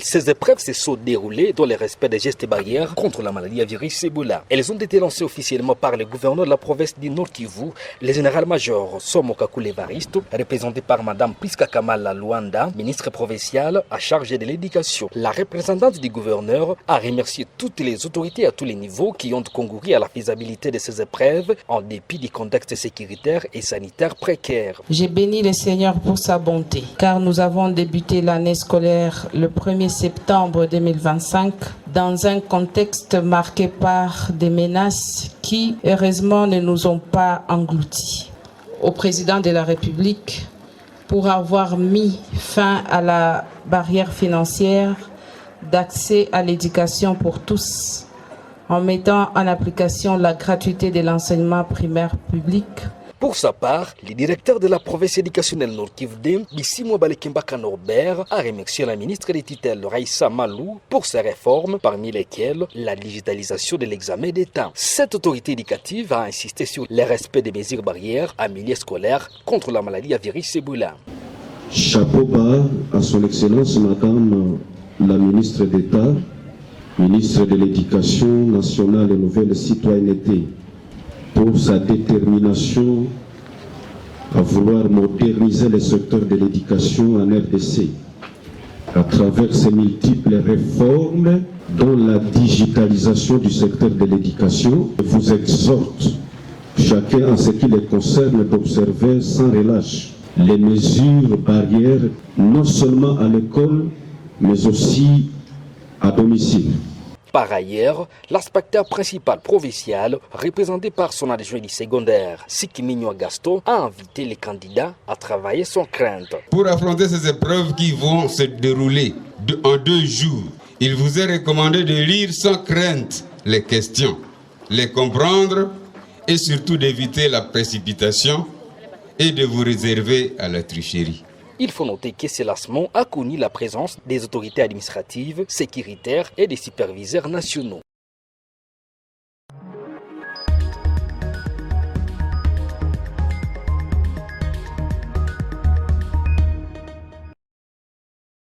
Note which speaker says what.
Speaker 1: Ces épreuves se sont déroulées dans le respect des gestes barrières contre la maladie à virus Ebola. Elles ont été lancées officiellement par le gouverneur de la province du Nord Kivu, le général-major Somo Kakule Evaristo, représenté par Madame Priska Kamala Luanda, ministre provinciale à charge de l'éducation. La représentante du gouverneur a remercié toutes les autorités à tous les niveaux qui ont concouru à la faisabilité de ces épreuves en dépit du contexte sécuritaire et sanitaire précaire.
Speaker 2: J'ai béni le Seigneur pour sa bonté, car nous avons débuté l'année scolaire le 1er septembre 2025 dans un contexte marqué par des menaces qui, heureusement, ne nous ont pas engloutis. Au président de la République pour avoir mis fin à la barrière financière d'accès à l'éducation pour tous, en mettant en application la gratuité de l'enseignement primaire public.
Speaker 1: Pour sa part, le directeur de la province éducationnelle Nord Kivu, Bissimo Balekembaka Norbert, a remercié la ministre des tutelles Raissa Malou pour ses réformes, parmi lesquelles la digitalisation de l'examen d'État. Cette autorité éducative a insisté sur le respect des mesures barrières en milieu scolaire contre la maladie à virus Ebola.
Speaker 3: Chapeau bas à son Excellence Madame la ministre d'État, ministre de l'Éducation nationale et nouvelle citoyenneté, pour sa détermination à vouloir moderniser le secteur de l'éducation en RDC à travers ces multiples réformes dont la digitalisation du secteur de l'éducation. Je vous exhorte, chacun en ce qui les concerne, d'observer sans relâche les mesures barrières, non seulement à l'école, mais aussi à domicile.
Speaker 1: Par ailleurs, l'inspecteur principal provincial, représenté par son adjoint du secondaire, Sikiminyo Gaston, a invité les candidats à travailler sans crainte.
Speaker 4: Pour affronter ces épreuves qui vont se dérouler en 2 jours, il vous est recommandé de lire sans crainte les questions, les comprendre et surtout d'éviter la précipitation et de vous réserver à la tricherie.
Speaker 1: Il faut noter que ce lancement a connu la présence des autorités administratives, sécuritaires et des superviseurs nationaux.